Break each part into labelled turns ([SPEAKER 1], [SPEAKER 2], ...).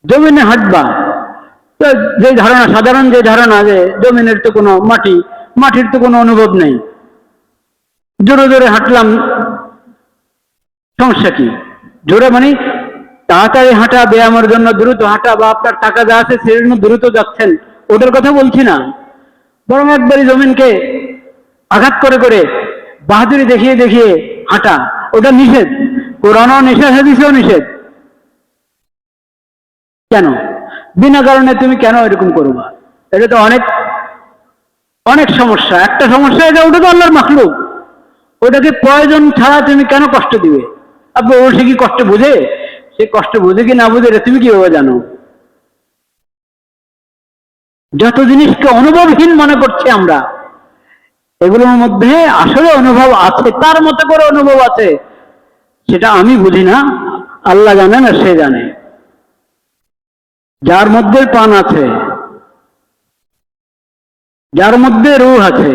[SPEAKER 1] জমিনে হাঁটবা, যে ধারণা, সাধারণ যে ধারণা যে জমিনের তো কোনো মাটির তো কোনো অনুভব নেই, জোরে জোরে হাঁটলাম, সমস্যা কি? জোরে মানে তাড়াতাড়ি হাঁটা, ব্যায়ামের জন্য দ্রুত হাঁটা, বা আপনার টাকা যা আছে সেটার জন্য দ্রুত যাচ্ছেন, ওটার কথা বলছি না। বরং একবারই জমিনকে আঘাত করে করে বাহাদুরি দেখিয়ে দেখিয়ে হাঁটা, ওটা নিষেধ। কোরআনও নিষেধ, হাদিসেও নিষেধ। কেন? বিনা কারণে তুমি কেন এরকম করবা? এটা তো অনেক অনেক সমস্যা। একটা সমস্যা, এটা ওটা তো আল্লাহর মাখলুক, ওটাকে প্রয়োজন ছাড়া তুমি কেন কষ্ট দিবে? আপনি ও সে কি কষ্ট বুঝে? সে কষ্ট বুঝে কি না বুঝে এটা তুমি কিভাবে জানো? যত জিনিসকে অনুভবহীন মনে করছি আমরা, এগুলোর মধ্যে আসলে অনুভব আছে, তার মতো করে অনুভব আছে, সেটা আমি বুঝি না, আল্লাহ জানেন আর সে জানে। যার মধ্যে প্রাণ আছে, যার মধ্যে রূহ আছে,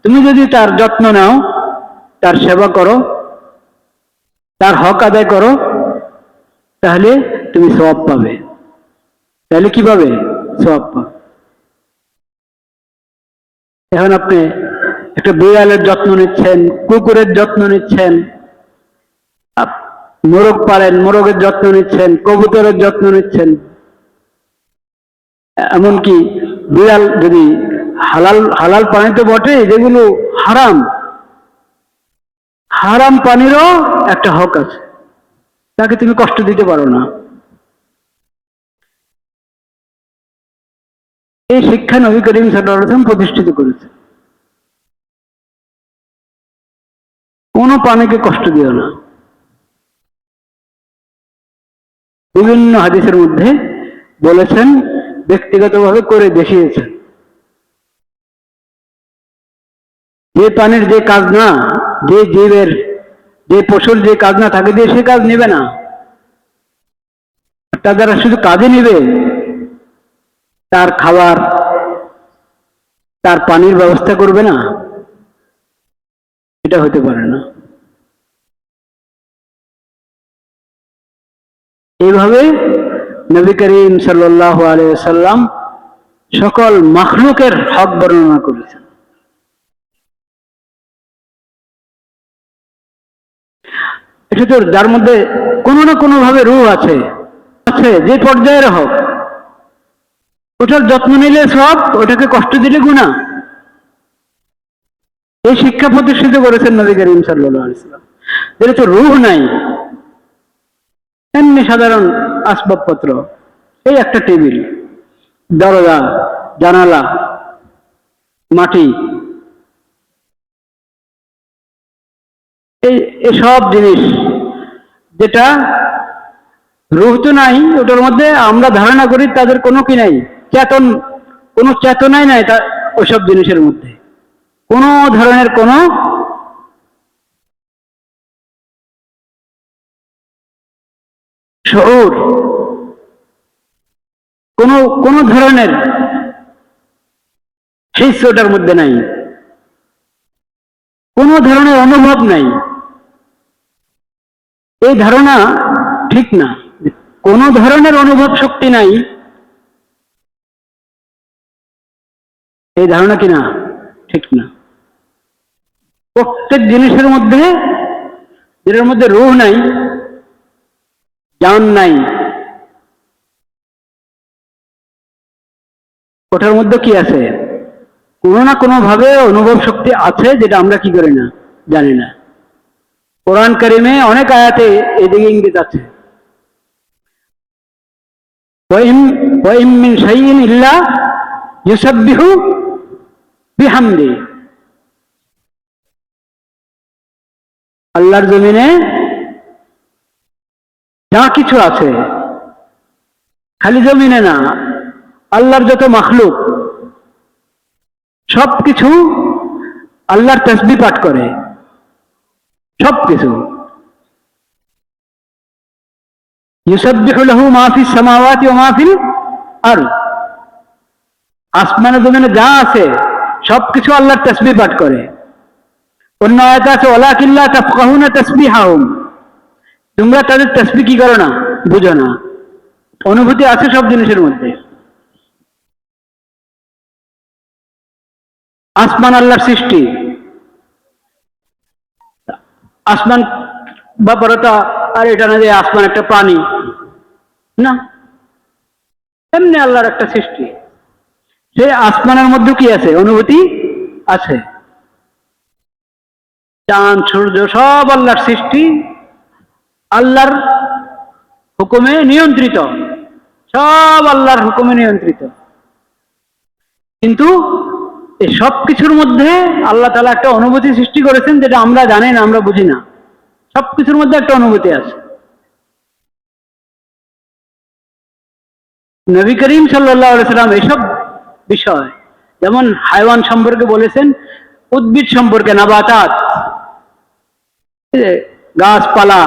[SPEAKER 1] তুমি যদি তার যত্ন নাও, তার সেবা করো, তার হক আদায় করো, তাহলে তুমি সওয়াব পাবে। তাহলে কি পাবে? সওয়াব পাবে। এখন আপনি একটা বিড়ালের যত্ন নিচ্ছেন, কুকুরের যত্ন নিচ্ছেন, মোরগ পালেন, মোরগের যত্ন নিচ্ছেন, কবুতরের যত্ন নিচ্ছেন, এমনকি বিড়াল যদি হালাল পানি তো বটে, যেগুলো হারাম পানিরও একটা হক আছে, তাকে তুমি কষ্ট দিতে পারো না। এই শিক্ষা নবী করিম সাল্লাল্লাহু আলাইহি ওয়াসাল্লাম প্রতিষ্ঠিত করেছে। কোনো প্রাণীকে কষ্ট দিও না। বিভিন্ন হাদিসের মধ্যে বলেছেন, ব্যক্তিগতভাবে করে দেখিয়েছেন। যে প্রাণীর যে কাজ না, যে জীবের, যে পশুর যে কাজ না, তাকে দিয়ে সে কাজ নেবে না। তার দ্বারা শুধু কাজে নিবে, তার খাবার, তার পানির ব্যবস্থা করবে না, এটা হতে পারে না। এইভাবে নবী করিম সাল্লাল্লাহু আলাইহি ওয়াসাল্লাম সকল মাখলুকের হক বর্ণনা করেছেন। এটা তো যার মধ্যে কোনো না কোনো ভাবে রূহ আছে, যে পর্যায়ের হোক, ওটার যত্ন নিলে সব, ওটাকে কষ্ট দিলে গুনাহ। এই শিক্ষা প্রতিষ্ঠিত করেছেন নবী করিম সাল্লাল্লাহু আলাইহি ওয়াসাল্লাম। যেটা তো রূহ নাই, এমনি সাধারণ আসবাবপত্র, এই একটা টেবিল, দরজা, জানালা, মাটি, এই সব জিনিস, যেটা রূহ তো নাই, ওটার মধ্যে আমরা ধারণা করি তাদের কোনো কি নাই, কোনো চেতনাই নাই ওইসব জিনিসের মধ্যে, কোনো ধরনের কোনো শউর, কোনো ধরনের হিস ওটার মধ্যে নাই, কোনো ধরনের অনুভব নাই। এই ধারণা ঠিক না। কোনো ধরনের অনুভব শক্তি নাই, এই ধারণা কি না? ঠিক না। প্রত্যেক জিনিসের মধ্যে, যেটার মধ্যে রূহ নাই, জান নাই, ওটার মধ্যে কি আছে? কোনো না কোনো ভাবে অনুভব শক্তি আছে, যেটা আমরা কি করি না, জানি না। কোরআন কারিমে অনেক আয়াতে এদিকে ইঙ্গিত আছে। ওয়াইম মিন শাইইন ইল্লা ইউসাব্বিহু বিহামদি। আল্লাহর জমিনে যা কিছু আছে, খালি জমিনে না, আল্লাহর যত মাখলুক সবকিছু আল্লাহর তাসবিহ পাঠ করে, সবকিছু। ইউসাব্বিহু লাহু মা ফিস সামাওয়াতি ওয়া মা ফিল আরদ। আসমানে জমিনে যা আছে সবকিছু আল্লাহর তাসবিহ পাঠ করে। অন্য আয়াতে আছে ওয়ালাকিন লা তাফকাহুনা তাসবিহাহুম, তোমরা তাদের তাসবিহ কি করো না, বুঝো না। অনুভূতি আছে সব জিনিসের মধ্যে। আসমান আল্লাহর সৃষ্টি, আসমান ব্যাপারটা আর এটা না যে আসমান একটা প্রাণী না, এমনি আল্লাহর একটা সৃষ্টি। সেই আসমানের মধ্যে কি আছে? অনুভূতি আছে। চাঁদ সূর্য সব আল্লাহর সৃষ্টি, আল্লাহর হুকুমে নিয়ন্ত্রিত, সব আল্লাহর হুকুমে নিয়ন্ত্রিত। কিন্তু এই সব কিছুর মধ্যে আল্লাহ তাআলা একটা অনুভূতি সৃষ্টি করেছেন, যেটা আমরা জানি না, আমরা বুঝি না। সবকিছুর মধ্যে একটা অনুভূতি আছে। নবী করিম সাল্লাল্লাহু আলাইহি সাল্লাম এইসব বিষয়, যেমন হাইওয়ান সম্পর্কে বলেছেন, উদ্ভিদ সম্পর্কে, নাবাতাত, গাছপালা,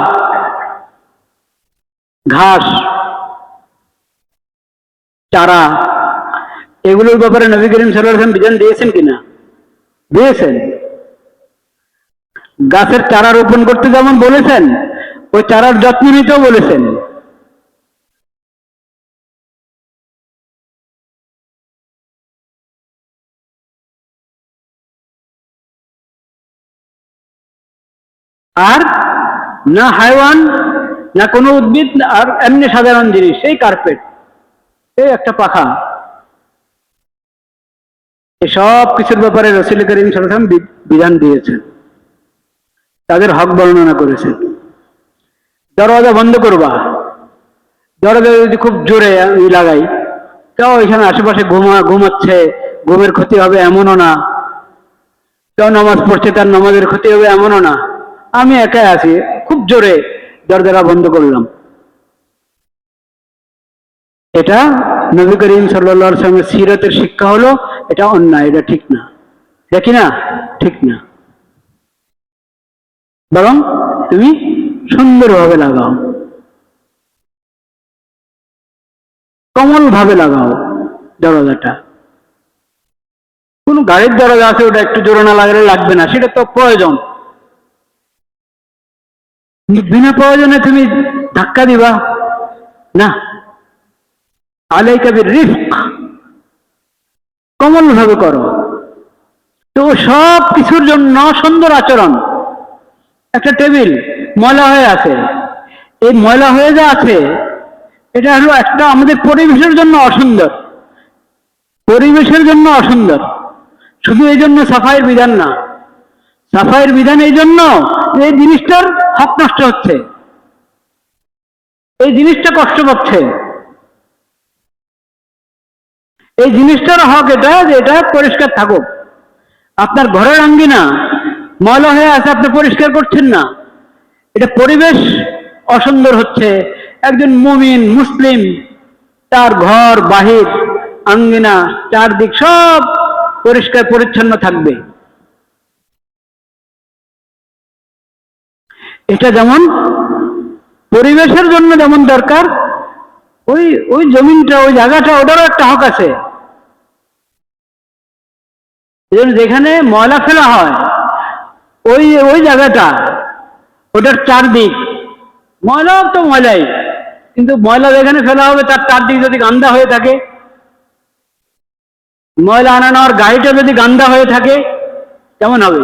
[SPEAKER 1] ঘাস, চারা, এগুলোর ব্যাপারে নবী করিম সাল্লাল্লাহু আলাইহি সাল্লাম বিধান দিয়েছেন কিনা? দিয়েছেন। গাছের চারা রোপণ করতে যেমন বলেছেন, ওই চারার যত্ন নিতেও বলেছেন। আর না হাইওয়ান, না কোনো উদ্ভিদ, আর এমনি সাধারণ জিনিস, এই কার্পেট, এই একটা পাখা, এসব কিছুর ব্যাপারে রাসূল করিম সাল্লাল্লাহু আলাইহি ওয়াসাল্লাম বিধান দিয়েছেন, তাদের হক বর্ণনা করেছেন। দরজা বন্ধ করবা, দরজা যদি খুব জোরে লাগাই, কেউ এখানে আশেপাশে ঘুমাচ্ছে, ঘুমের ক্ষতি হবে এমনও না, কেউ নামাজ পড়ছে তার নামাজের ক্ষতি হবে এমনও না। আমি একাই আছি, খুব জোরে দরজাটা বন্ধ করলাম, এটা নবী করিম সাল্লাল্লাহু আলাইহি ওয়াসাল্লামের সিরাতের শিক্ষা হলো এটা অন্যায়, এটা ঠিক না। দেখি না, ঠিক না। বরং তুমি সুন্দরভাবে লাগাও, কমল ভাবে লাগাও দরজাটা। কোন গাড়ির দরজা আছে, ওটা একটু জোরে না লাগালে লাগবে না, সেটা তো প্রয়োজন। বিনা প্রয়োজনে তুমি ধাক্কা দিবা না। আলাইকা বিরিফক, কমল ভাবে করো। তো সব কিছুর জন্য সুন্দর আচরণ। একটা টেবিল ময়লা হয়ে আছে, এই ময়লা হয়ে যা আছে, এটা হলো একটা আমাদের পরিবেশের জন্য অসুন্দর, পরিবেশের জন্য অসুন্দর। শুধু এই জন্য সাফাইয়ের বিধান না, সাফাইয়ের বিধান এই জন্য এই জিনিসটার হক নষ্ট হচ্ছে, এই জিনিসটা কষ্ট পাচ্ছে, এই জিনিসটার হক এটা যে এটা পরিষ্কার থাকুক। আপনার ঘরের আঙ্গিনা ময়লা হয়ে আছে, আপনি পরিষ্কার করছেন না, এটা পরিবেশ অসুন্দর হচ্ছে। একজন মুমিন মুসলিম তার ঘর বাহির আঙ্গিনা চারদিক সব পরিষ্কার পরিচ্ছন্ন থাকবে। এটা যেমন পরিবেশের জন্য যেমন দরকার, ওই ওই জমিনটা, ওই জায়গাটা, ওটারও একটা হক আছে। যেখানে ময়লা ফেলা হয়, ওই ওই জায়গাটা, ওটার চারদিক ময়লা তো ময়লাই, কিন্তু ময়লা যেখানে ফেলা হবে তার চারদিক যদি গান্দা হয়ে থাকে, ময়লা আনানোর গাড়িটা যদি গান্দা হয়ে থাকে, কেমন হবে?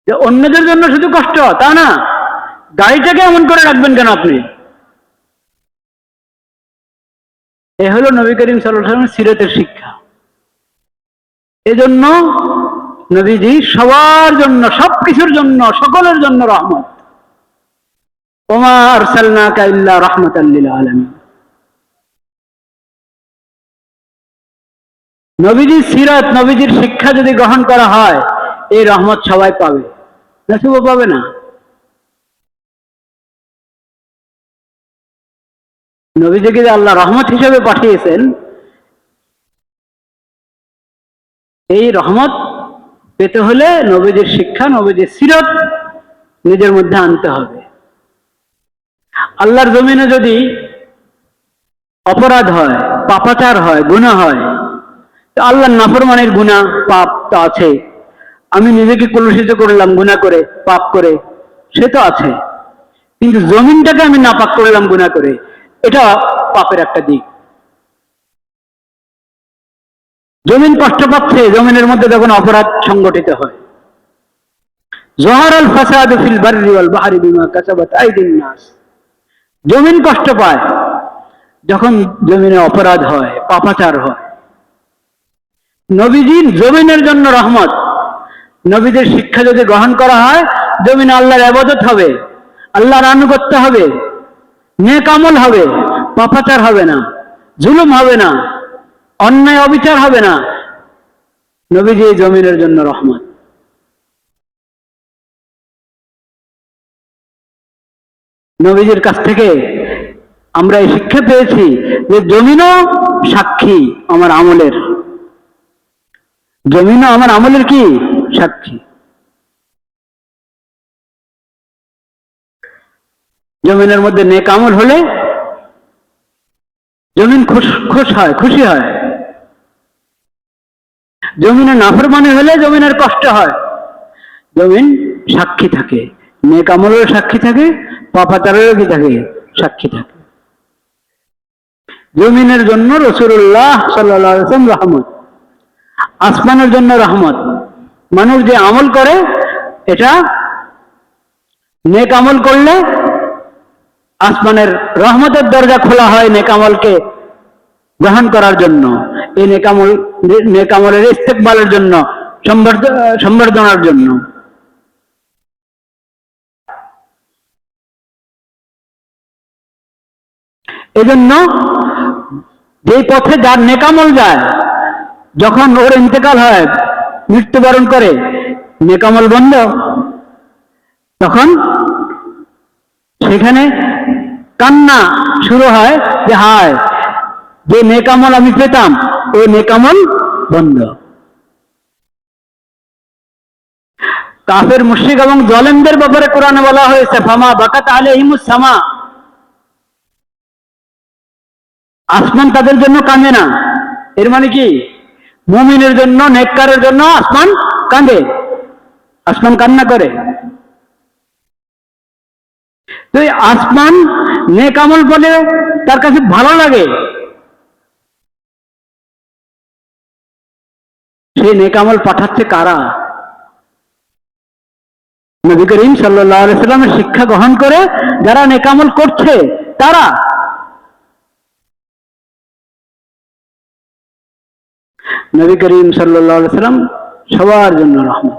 [SPEAKER 1] যে অন্যদের জন্য শুধু কষ্ট তা না, গাড়িটাকে এমন করে রাখবেন কেন আপনি? এ হলো নবী করিম সাল্লাল্লাহু আলাইহি ওয়াসাল্লামের সিরাতের শিক্ষা। এজন্য নবীজি সবার জন্য, সবকিছুর জন্য, সকলের জন্য রহমত। ওমা আরসালনাকা ইল্লা রাহমাতাল লিল আলামিন। নবীজির সিরাত, নবীজির শিক্ষা যদি গ্রহণ করা হয়, এই রহমত সবাই পাবে, না শুভ পাবে না। নবীজিকে যে আল্লাহ রহমত হিসেবে পাঠিয়েছেন, এই রহমত পেতে হলে নবীজির শিক্ষা, নবীজির সিরাত নিজের মধ্যে আনতে হবে। আল্লাহর জমিনে যদি অপরাধ হয়, পাপাচার হয়, গুনাহ হয়, তো আল্লাহর নাফরমানের গুনাহ পাপ তো আছে। আমি নিজেকে কলুষিত করলাম গুনাহ করে, পাপ করে, সে তো আছে। কিন্তু জমিনটাকে আমি নাপাক করলাম গুনাহ করে, এটা পাপের একটা দিক। জমিন কষ্ট পাচ্ছে, জমিনের মধ্যে যখন অপরাধ সংগঠিত হয়, জহারাল ফাসাদু ফিল বাররি ওয়াল বাহরি বিমা কাসাবাত আইদিন নাস, জমিন কষ্ট পায় যখন জমিনে অপরাধ হয়, পাপাচার হয়। নবীজির জমিনের জন্য রহমত। নবীদের শিক্ষা যদি গ্রহণ করা হয়, জমিনে আল্লাহর ইবাদত হবে, আল্লাহর আনুগত্য হবে, নেক আমল হবে, পাপাচার হবে না, জুলুম হবে না, অন্যায় অবিচার হবে না। নবীজি জমিনের জন্য রহমত। নবীজির কাছ থেকে আমরা এই শিক্ষা পেয়েছি যে জমিনও সাক্ষী আমার আমলের, জমিনও আমার আমলের কি সাক্ষী। জমিনের মধ্যে নেক আমল হলে জমিন খুশি হয়। জমিনে নাফরমানি হলে জমিনের কষ্ট হয়। জমিন সাক্ষী থাকে, নেক আমলেরও সাক্ষী থাকে, পাপাচারেরও কি থাকে সাক্ষী থাকে। জমিনের জন্য রাসূলুল্লাহ সাল্লাল্লাহু আলাইহি ওয়াসাল্লাম রহমত, আসমানের জন্য রহমত। মানুষ যে আমল করে, এটা নেক আমল করলে আসমানের রহমতের দরজা খোলা হয় নেক আমলকে গ্রহণ করার জন্য, এই নেক আমলের ইস্তেকবালের জন্য, সম্বর্ধনার জন্য। এজন্য যে পথে যার নেক আমল যায়, যখন ওর ইন্তেকাল হয়, মৃত্যুবরণ করে, নেক আমল বন্ধ, তখন সেখানে কান্না শুরু হয় যে হায়, যে নেক আমল আমি পেতাম ওই নেক আমল বন্ধ। কাফের মুশরিক এবং জালেমদের ব্যাপারে কোরআনে বলা হয়েছে ফামা বাকাত আলাইহিমুস সামা, আসমান তাদের জন্য কাঁদে না। এর মানে কি, মুমিনের জন্য, নেককারের জন্য আসমান কাঁদে, আসমান কান্না করে। তো আসমান নেক আমল বলে তার কাছে ভালো লাগে, সেই নেক আমল পাঠাচ্ছে কারা? নবী করিম সাল্লাল্লাহু আলাইহি সাল্লামের শিক্ষা গ্রহণ করে যারা নেক আমল করছে তারা। নবী করিম সাল্লাল্লাহু আলাইহি সাল্লাম সবার জন্য রহমত।